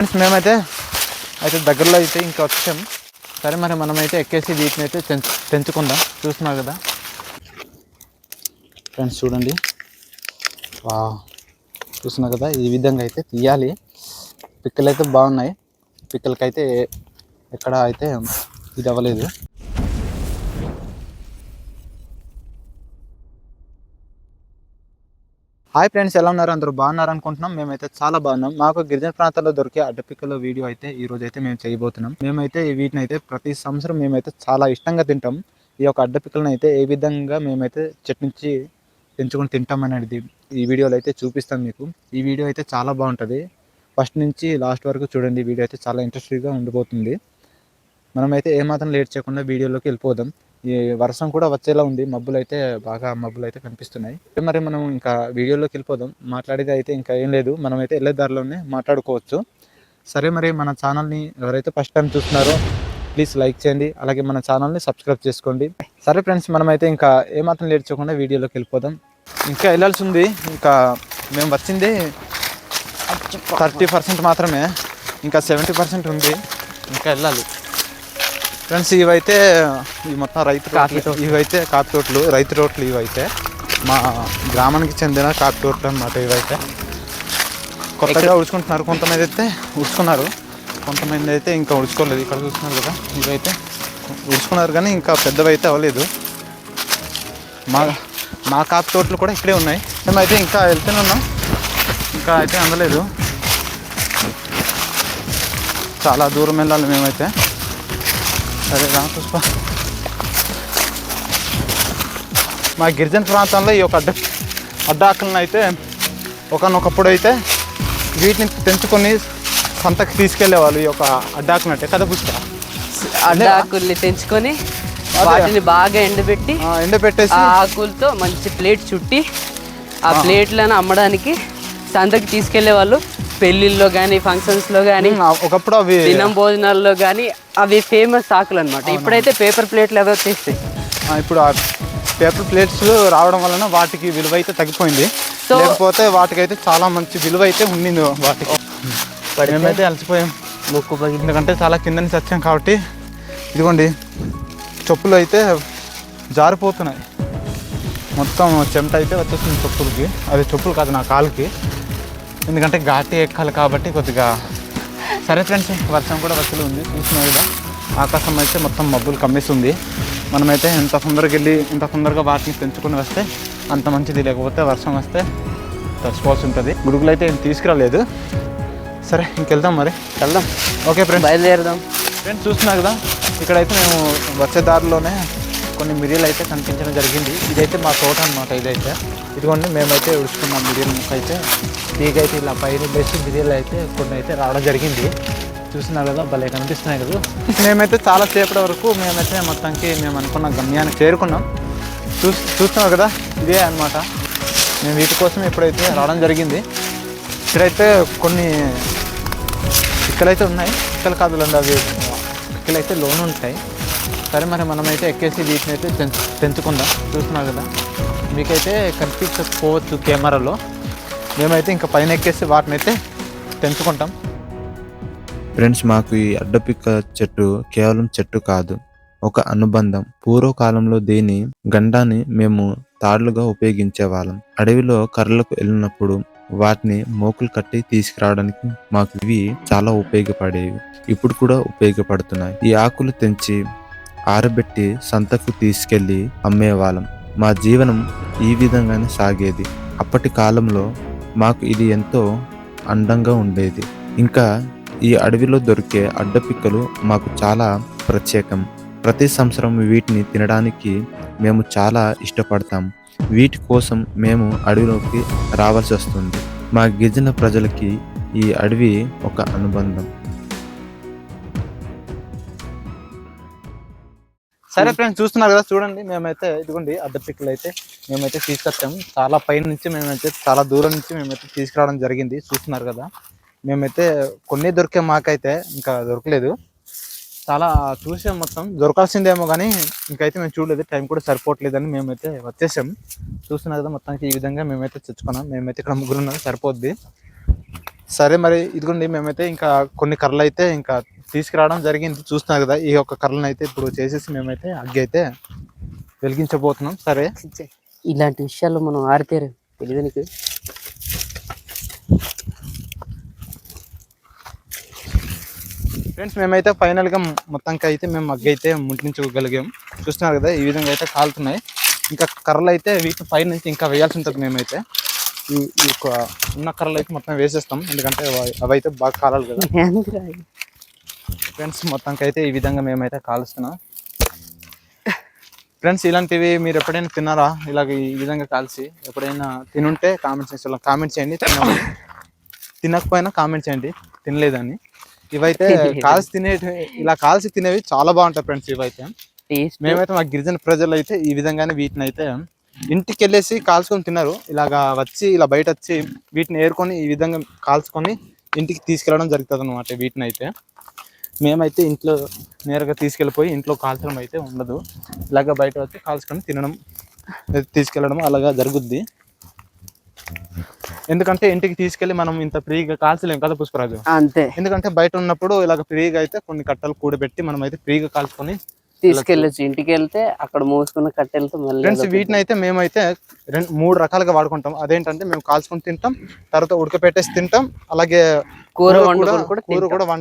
Friends మేమైతే దగ్గరలో అయితే ఇంకా వచ్చాం. సరే మరి మనమైతే ఎక్కేసి వీటిని అయితే తెంచుకుందాం. చూస్తున్నారు కదా ఫ్రెండ్స్, చూడండి. చూస్తున్నారు కదా, ఈ విధంగా అయితే తీయాలి. పిక్కలు అయితే బాగున్నాయి. పిక్కలకైతే ఎక్కడ అయితే ఇది అవ్వలేదు. హాయ్ ఫ్రెండ్స్, ఎలా ఉన్నారు? అందరూ బాగున్నారు అనుకుంటున్నాం. మేమైతే చాలా బాగున్నాం. మాకు గిరిజన ప్రాంతాల్లో దొరికే అడ్డపిక్కల వీడియో అయితే ఈ రోజు అయితే మేము చేయబోతున్నాం. మేమైతే వీటిని అయితే ప్రతి సంవత్సరం మేమైతే చాలా ఇష్టంగా తింటాం. ఈ యొక్క అడ్డపిక్కలను అయితే ఏ విధంగా మేమైతే చెట్టు నుంచి పెంచుకొని తింటాం అనేది ఈ వీడియోలో అయితే చూపిస్తాం మీకు. ఈ వీడియో అయితే చాలా బాగుంటుంది. ఫస్ట్ నుంచి లాస్ట్ వరకు చూడండి. వీడియో అయితే చాలా ఇంట్రెస్టింగ్గా ఉండిపోతుంది. మనమైతే ఏమాత్రం లేట్ చేయకుండా వీడియోలోకి వెళ్ళిపోదాం. ఈ వర్షం కూడా వచ్చేలా ఉంది. మబ్బులు అయితే కనిపిస్తున్నాయి. మరి మనం ఇంకా వీడియోలోకి వెళ్ళిపోదాం. మాట్లాడేది అయితే ఇంకా ఏం లేదు. మనమైతే వెళ్ళే దారిలోనే మాట్లాడుకోవచ్చు. సరే, మరి మన ఛానల్ని ఎవరైతే ఫస్ట్ టైం చూస్తున్నారో ప్లీజ్ లైక్ చేయండి. అలాగే మన ఛానల్ని సబ్స్క్రైబ్ చేసుకోండి. సరే ఫ్రెండ్స్, మనమైతే ఇంకా ఏమాత్రం లేట్ చేయకుండా వీడియోలోకి వెళ్ళిపోదాం. ఇంకా వెళ్ళాల్సి ఉంది. ఇంకా మేము వచ్చింది 30% మాత్రమే. ఇంకా 70% ఉంది. ఇంకా వెళ్ళాలి ఫ్రెండ్స్. ఇవైతే మొత్తం ఇవైతే కాఫీ తోటలు, రైతు తోటలు. ఇవైతే మా గ్రామానికి చెందిన కాఫీ తోటలు అన్నమాట. ఇవైతే కొత్తగా ఉడుచుకుంటున్నారు. కొంతమంది అయితే ఉడుచుకున్నారు, కొంతమంది అయితే ఇంకా ఉడుచుకోలేదు. ఇక్కడ చూస్తున్నారు కదా, ఇవైతే ఉడుచుకున్నారు కానీ ఇంకా పెద్దవైతే అవ్వలేదు. మా కాఫీ తోటలు కూడా ఇక్కడే ఉన్నాయి. మేమైతే ఇంకా వెళ్తూనే ఉన్నాం. ఇంకా అయితే అందలేదు. చాలా దూరం వెళ్ళాలి మేమైతే. సరే రా పుష్ప. మా గిరిజన ప్రాంతంలో ఈ యొక్క అడ్డాకులను అయితే ఒకనొకప్పుడు అయితే వీటిని తెంచుకొని సంతకి తీసుకెళ్లేవాళ్ళు. ఈ యొక్క అడ్డాకులు అంటే కదా పుష్ప. అడ్డాకుల్ని తెంచుకొని వాటిని బాగా ఎండబెట్టేసి ఆకులతో మంచి ప్లేట్ చుట్టి ఆ ప్లేట్లను అమ్మడానికి సంతకి తీసుకెళ్లే వాళ్ళు. పెళ్ళిళ్ళలో కానీ, ఫంక్షన్స్లో కానీ, ఒకప్పుడు అవి దినం భోజనాల్లో కానీ అవి ఫేమస్ ఆకులు అనమాట. ఇప్పుడైతే పేపర్ ప్లేట్లు అవి వచ్చేస్తాయి. ఇప్పుడు ఆ పేపర్ ప్లేట్స్ రావడం వలన వాటికి విలువ అయితే తగ్గిపోయింది. లేకపోతే వాటికైతే చాలా మంచి విలువ అయితే ఉండింది వాటికి. మేమైతే అలసిపోయాం. ఎందుకంటే చాలా కింద నుంచి వచ్చాం కాబట్టి. ఇదిగోండి, చెప్పులు అయితే జారిపోతున్నాయి. మొత్తం చెమట అయితే వచ్చేస్తుంది చెప్పులకి. అది చెప్పులు కాదు, నా కాలుకి. ఎందుకంటే ఘాటి ఎక్కాలి కాబట్టి కొద్దిగా. సరే ఫ్రెండ్స్, వర్షం కూడా వచ్చలు ఉంది. చూస్తున్నాం కదా, ఆకాశం అయితే మొత్తం మబ్బులు కమ్మేస్తుంది. మనమైతే ఎంత తొందరగా వాటిని పెంచుకొని వస్తే అంత మంచిది. లేకపోతే వర్షం వస్తే తడిసిపోవాల్సి ఉంటుంది. గుడుగులు అయితే ఏం తీసుకురాలేదు. సరే ఇంకెళ్దాం, మరి వెళ్దాం. ఓకే ఫ్రెండ్స్, బయలుదేరదాం. ఫ్రెండ్స్ చూస్తున్నారు కదా, ఇక్కడైతే మేము వచ్చే దారిలోనే కొన్ని మిరియలు అయితే కనిపించడం జరిగింది. ఇదైతే మా తోట అనమాట. ఇదిగోండి, మేమైతే ఉడుచుకున్నాం. మిరియల్ ముక్క అయితే తీగైతే ఇలా పైన వేసి మిరియలు అయితే కొన్ని అయితే రావడం జరిగింది. చూస్తున్నారు కదా, భలే కనిపిస్తున్నాయి కదా. మేమైతే చాలా సేపటి వరకు మేమైతే మొత్తానికి మేము అనుకున్న గమ్యానికి చేరుకున్నాం. చూస్తున్నారు కదా, ఇదే అనమాట. మేము వీటి కోసం ఇప్పుడైతే రావడం జరిగింది. ఇక్కడైతే కొన్ని పిక్కలైతే ఉన్నాయి. పిక్కలు కాదులండి, అవి పిక్కలైతే లోన్ ఉంటాయి. సరే మరి మనమైతే ఎక్కేసి వీటిని అయితే తెంచుకుందాం. చూస్తున్నారు కదా, మీకైతే కనిపించకపోవచ్చు కెమెరాలో. మేమైతే ఇంకా పైన ఎక్కేసి వాటిని అయితే తెంచుకుంటాం. ఫ్రెండ్స్, మాకు ఈ అడ్డపిక్క చెట్టు కేవలం చెట్టు కాదు, ఒక అనుబంధం. పూర్వకాలంలో దీని గండాన్ని మేము తాడులుగా ఉపయోగించేవాళ్ళం. అడవిలో కర్రలకు వెళ్ళినప్పుడు వాటిని మోకులు కట్టి తీసుకురావడానికి మాకు ఇవి చాలా ఉపయోగపడేవి. ఇప్పుడు కూడా ఉపయోగపడుతున్నాయి. ఈ ఆకులు తెంచి ఆరబెట్టి సంతకు తీసుకెళ్లి అమ్మేవాళ్ళం. మా జీవనం ఈ విధంగానే సాగేది. అప్పటి కాలంలో మాకు ఇది ఎంతో అందంగా ఉండేది. ఇంకా ఈ అడవిలో దొరికే అడ్డపిక్కలు మాకు చాలా ప్రత్యేకం. ప్రతి సంవత్సరం వీటిని తినడానికి మేము చాలా ఇష్టపడతాం. వీటి కోసం మేము అడవిలోకి రావాల్సి వస్తుంది. మా గిరిజన ప్రజలకి ఈ అడవి ఒక అనుబంధం. సరే ఫ్రెండ్స్, చూస్తున్నారు కదా, చూడండి. మేమైతే ఇదిగోండి అడ్డపిక్కలు అయితే మేమైతే తీసుకొచ్చాము. చాలా పైన నుంచి మేమైతే చాలా దూరం నుంచి మేమైతే తీసుకురావడం జరిగింది. చూస్తున్నారు కదా, మేమైతే కొన్ని దొరికే, మాకైతే ఇంకా దొరకలేదు. చాలా చూసాం, మొత్తం దొరకాల్సిందేమో కానీ ఇంకైతే మేము చూడలేదు. టైం కూడా సరిపోవట్లేదని మేమైతే వచ్చేసాం. చూస్తున్నారు కదా, మొత్తానికి ఈ విధంగా మేమైతే తెచ్చుకున్నాం. మేమైతే ఇక్కడ ముగ్గురు ఉన్నాం, సరిపోద్ది. సరే మరి ఇదిగోండి మేమైతే ఇంకా కొన్ని కర్రలు అయితే ఇంకా తీసుకురావడం జరిగింది. చూస్తున్నారు కదా, ఈ యొక్క కర్రలను అయితే ఇప్పుడు చేసేసి మేమైతే అగ్గి అయితే వెలిగించబోతున్నాం. సరే ఇలాంటి విషయాల్లో మనం ఆరితేరు తెలియదు నీకు. ఫ్రెండ్స్ మేమైతే ఫైనల్గా మొత్తానికి అయితే మేము అగ్గి అయితే ముట్టించుకోగలిగాం. చూస్తున్నారు కదా, ఈ విధంగా అయితే కాలుతున్నాయి. ఇంకా కర్రలు అయితే వీటి పై నుంచి ఇంకా వేయాల్సి ఉంటుంది. మేమైతే ఈ ఉన్న కర్రలు అయితే మొత్తం వేసేస్తాం, ఎందుకంటే అవి అయితే బాగా కాలాలి కదా. ఫ్రెండ్స్ మొత్తానికి అయితే ఈ విధంగా మేమైతే కాలుస్తున్నాం. ఫ్రెండ్స్ ఇలాంటివి మీరు ఎప్పుడైనా తిన్నారా? ఇలాగ ఈ విధంగా కాల్చి ఎప్పుడైనా తినుంటే కామెంట్ చేయండి. తినకపోయినా కామెంట్ చేయండి తినలేదని. ఇవైతే ఇలా కాల్చి తినేవి చాలా బాగుంటాయి ఫ్రెండ్స్. ఇవైతే మేమైతే మా గిరిజన ప్రజలు అయితే ఈ విధంగానే వీటిని అయితే ఇంటికి వెళ్ళేసి కాల్చుకొని తిన్నారు. ఇలాగా వచ్చి ఇలా బయట వచ్చి వీటిని ఏరుకొని ఈ విధంగా కాల్చుకొని ఇంటికి తీసుకెళ్ళడం జరుగుతుంది అనమాట. వీటిని అయితే మేమైతే ఇంట్లో నేరుగా తీసుకెళ్ళిపోయి ఇంట్లో కాల్చడం అయితే ఉండదు. ఇలాగ బయట వచ్చి కాల్చుకొని తినడం తీసుకెళ్ళడం అలాగా జరుగుద్ది. ఎందుకంటే ఇంటికి తీసుకెళ్ళి మనం ఇంత ఫ్రీగా కాల్చలేము కదా పుష్పరాజు. అంతే, ఎందుకంటే బయట ఉన్నప్పుడు ఇలాగ ఫ్రీగా అయితే కొన్ని కట్టలు కూడబెట్టి మనం అయితే ఫ్రీగా కాల్చుకొని తీసుకెళ్ళచ్చు. ఇంటికి వెళ్తే అక్కడ మోసుకున్న కట్టెలతో మళ్ళీ. ఫ్రెండ్స్ వీటిని అయితే మేమైతే 3 రకాలుగా వాడుకుంటాం. అదేంటంటే మేము కాల్చుకొని తింటాం, తర్వాత ఉడకపెట్టేసి తింటాం, అలాగే కూర కూడా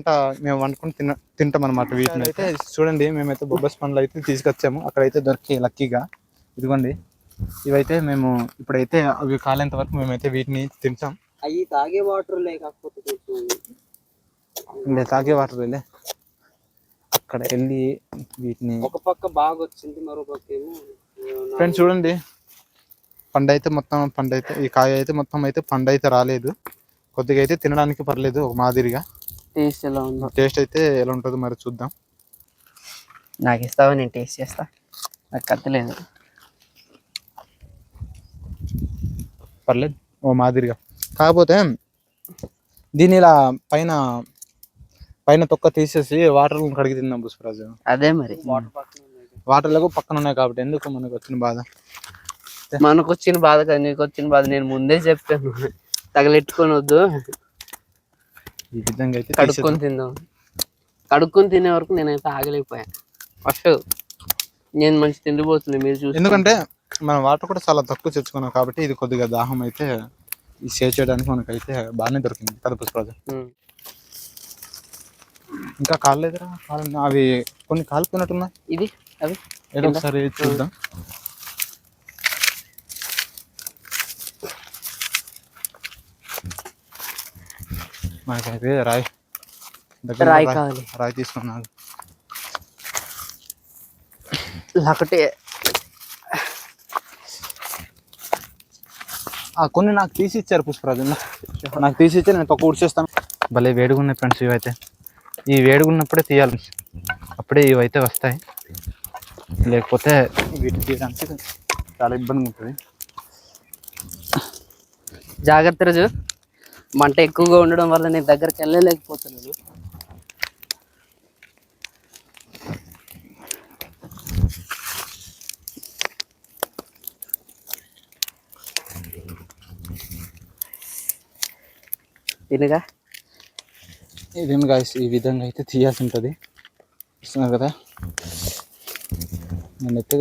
మేము వండుకొని తింటాం అనమాట. వీటిని అయితే చూడండి, మేమైతే బొబ్బస్ పండ్లు అయితే తీసుకొచ్చాము. అక్కడైతే దొరికి లక్కీగా ఇదిగోండి. ఇవైతే మేము ఇప్పుడైతే అవి కాలేంత వరకు మేమైతే వీటిని తింటాం. అవి తాగే వాటర్ లేకపోతే తాగే వాటర్ వెళ్ళే అక్కడ వెళ్ళి వీటిని ఒక పక్క బాగా వచ్చింది, మరో పక్క ఏమో. ఫ్రెండ్స్ చూడండి, ఈ కాయ అయితే మొత్తం అయితే పండు అయితే రాలేదు. కొద్దిగా అయితే తినడానికి పర్లేదు, ఒక మాదిరిగా. టేస్ట్ ఎలా ఉందో, టేస్ట్ అయితే ఎలా ఉంటుందో మరి చూద్దాం. నాకు ఇస్తావా? నేను టేస్ట్ చేస్తా. నాకు కత్తలేదు, పర్లేదు ఓ మాదిరిగా. కాకపోతే దీని ఇలా పైన తొక్క తీసేసి వాటర్ కడిగి తిందాం పుష్పరాజు. అదే మరి, వాటర్లకు పక్కన ఉన్నాయి కాబట్టి ఎందుకు మనకు వచ్చిన బాధ. మనకు వచ్చిన బాధ కదా, నీకు వచ్చిన బాధ. నేను ముందే చెప్పాను తగలెట్టుకొని వద్దు, ఈ విధంగా అయితే కడుక్కొని తిందాం. కడుక్కొని తినే వరకు నేనైతే ఆగలేకపోయాను. ఫస్ట్ నేను మంచి తిండిపోతుంది మీరు చూసి. ఎందుకంటే మనం వాటర్ కూడా చాలా తక్కువ తెచ్చుకున్నాం కాబట్టి ఇది కొద్దిగా దాహం అయితే ఈ సేవ్ చేయడానికి మనకైతే బాగానే దొరికింది కదా పుష్పరాజు. ఇంకా కాలేదురా, అవి కొన్ని కాలుతున్నట్టున్నాయి. ఇది అవి ఏదో ఒకసారి చూద్దాం. మనకైతే రాయి కావాలి, రాయి తీసుకున్నాను. ఒకటే కొన్ని నాకు తీసి ఇచ్చారు పుష్పరాజు, నాకు తీసి ఇచ్చి నేను తక్కువ ఉడిచేస్తాను. భలే వేడిగా ఉన్నాయి ఫ్రెండ్స్. ఇవైతే ఈ వేడిగా ఉన్నప్పుడే తీయాలి, అప్పుడే ఇవైతే వస్తాయి. లేకపోతే వీటిని తీయడానికి చాలా ఇబ్బందిగా ఉంటుంది. జాగ్రత్త రోజు, మంట ఎక్కువగా ఉండడం వల్ల నేను దగ్గరికి వెళ్ళలేకపోతున్నాను. తినగా ఇదేమి గాయస్, ఈ విధంగా అయితే తీయాల్సి ఉంటుంది. ఇస్తున్నారు కదా, నేనైతే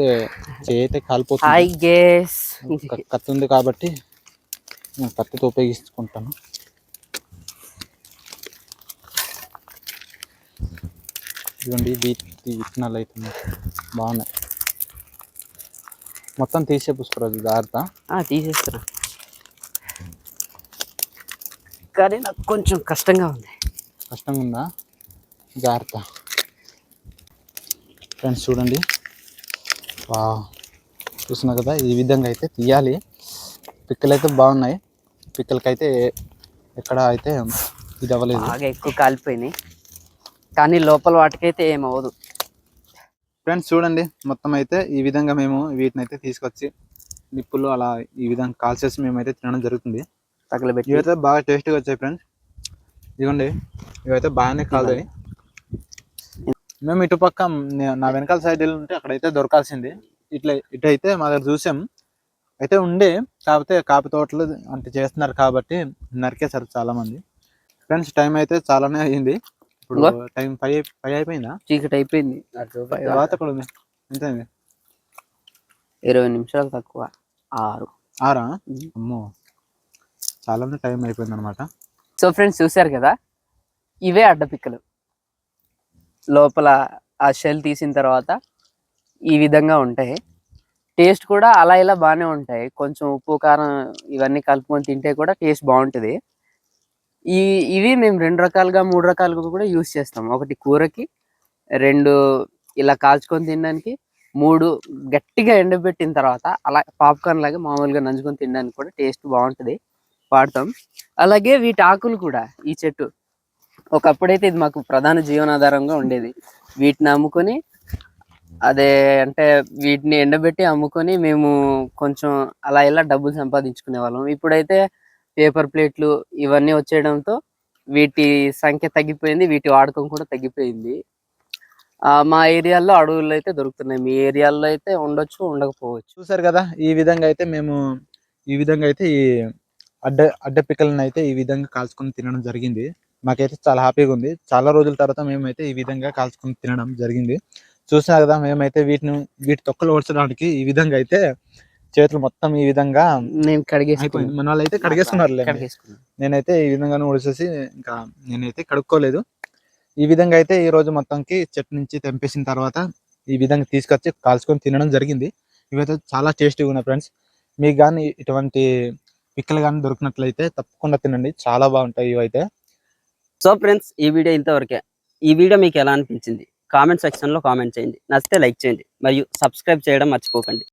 చేయి అయితే కాలిపోతుంది. కత్తి ఉంది కాబట్టి నేను కత్తితో ఉపయోగించుకుంటాను. ఇదిగోండి, విత్తనాలు అయితే బాగున్నాయి. మొత్తం తీసే పుష్పరాజు జాగ్రత్త. తీసేస్తున్నా, కానీ నాకు కొంచెం కష్టంగా ఉంది. కష్టంగా ఉందా? జాగ్రత్త. ఫ్రెండ్స్ చూడండి, చూస్తున్నా కదా, ఈ విధంగా అయితే తీయాలి. పిక్కలు అయితే బాగున్నాయి. పిక్కలకైతే ఎక్కడ అయితే ఇది అవ్వలేదు, బాగా ఎక్కువ కాలిపోయినాయి, కానీ లోపల వాటికైతే ఏమవ్వదు. ఫ్రెండ్స్ చూడండి, మొత్తం అయితే ఈ విధంగా మేము వీటిని అయితే తీసుకొచ్చి నిప్పులు అలా ఈ విధంగా కాల్చేసి మేమైతే తినడం జరుగుతుంది. తగలబెట్టి ఇవైతే బాగా టేస్ట్గా వచ్చాయి ఫ్రెండ్స్. ఇదిగోండి, ఇవైతే బాగానే కాలుతాయి. మేము ఇటుపక్క నా వెనకాల సైడ్ వెళ్ళి ఉంటే అక్కడైతే దొరకాల్సింది. ఇటైతే మా దగ్గర చూసాం, అయితే ఉండే. కాకపోతే కాపీ తోటలు అంటే చేస్తున్నారు కాబట్టి నరికేశారు చాలా మంది. ఫ్రెండ్స్ టైం అయితే చాలానే అయింది. ఇప్పుడు ఇంగో. టైం 5 అయిపోయిందా? చీకటి అయిపోయింది. తర్వాత కూడా ఉంది. ఎంత అయింది? 20 నిమిషాలు తక్కువ. 6. 6 అమ్మో, చాలానే టైం అయిపోయింది అనమాట. సో ఫ్రెండ్స్ చూసారు కదా, ఇవే అడ్డపిక్కలు. లోపల ఆ షెల్ తీసిన తర్వాత ఈ విధంగా ఉంటాయి. టేస్ట్ కూడా అలా ఇలా బాగానే ఉంటాయి. కొంచెం ఉప్పు కారం ఇవన్నీ కలుపుకొని తింటే కూడా టేస్ట్ బాగుంటుంది. ఇవి మేము 2 రకాలుగా 3 రకాలుగా కూడా యూస్ చేస్తాం. ఒకటి కూరకి, 2 ఇలా కాల్చుకొని తినడానికి, 3 గట్టిగా ఎండబెట్టిన తర్వాత అలా పాప్కార్న్ లాగా మామూలుగా నంచుకొని తినడానికి కూడా టేస్ట్ బాగుంటుంది, వాడతాం. అలాగే వీటి ఆకులు కూడా, ఈ చెట్టు ఒకప్పుడైతే ఇది మాకు ప్రధాన జీవనాధారంగా ఉండేది. వీటిని అమ్ముకొని అదే అంటే వీటిని ఎండబెట్టి అమ్ముకొని మేము కొంచెం అలా ఇలా డబ్బులు సంపాదించుకునే వాళ్ళం. ఇప్పుడైతే పేపర్ ప్లేట్లు ఇవన్నీ వచ్చేయడంతో వీటి సంఖ్య తగ్గిపోయింది, వీటి వాడకం కూడా తగ్గిపోయింది. మా ఏరియాలో అడవుల్లో అయితే దొరుకుతున్నాయి. మీ ఏరియాలో అయితే ఉండొచ్చు, ఉండకపోవచ్చు. చూసారు కదా, ఈ విధంగా అయితే మేము ఈ అడ్డ పిక్కలను అయితే ఈ విధంగా కాల్చుకొని తినడం జరిగింది. మాకైతే చాలా హ్యాపీగా ఉంది. చాలా రోజుల తర్వాత మేమైతే ఈ విధంగా కాల్చుకొని తినడం జరిగింది. చూసినా కదా, మేమైతే వీటి తొక్కలు ఓడ్చడానికి ఈ విధంగా అయితే చేతులు మొత్తం ఈ విధంగా నేను అయిపోయింది. మన వాళ్ళు అయితే కడిగేస్తున్నారు. నేనైతే ఈ విధంగానే ఓడిచేసి ఇంకా నేనైతే కడుక్కోలేదు. ఈ విధంగా అయితే ఈ రోజు మొత్తంకి చెట్టు నుంచి తెంపేసిన తర్వాత ఈ విధంగా తీసుకొచ్చి కాల్చుకొని తినడం జరిగింది. ఇవైతే చాలా టేస్టీగా ఉన్నాయి ఫ్రెండ్స్. మీకు కానీ ఇటువంటి పిక్కలు కానీ దొరికినట్లయితే తప్పకుండా తినండి, చాలా బాగుంటాయి ఇవైతే. సో ఫ్రెండ్స్, ఈ వీడియో ఇంతవరకే. ఈ వీడియో మీకు ఎలా అనిపించింది కామెంట్ సెక్షన్లో కామెంట్ చేయండి. నచ్చితే లైక్ చేయండి మరియు సబ్స్క్రైబ్ చేయడం మర్చిపోకండి.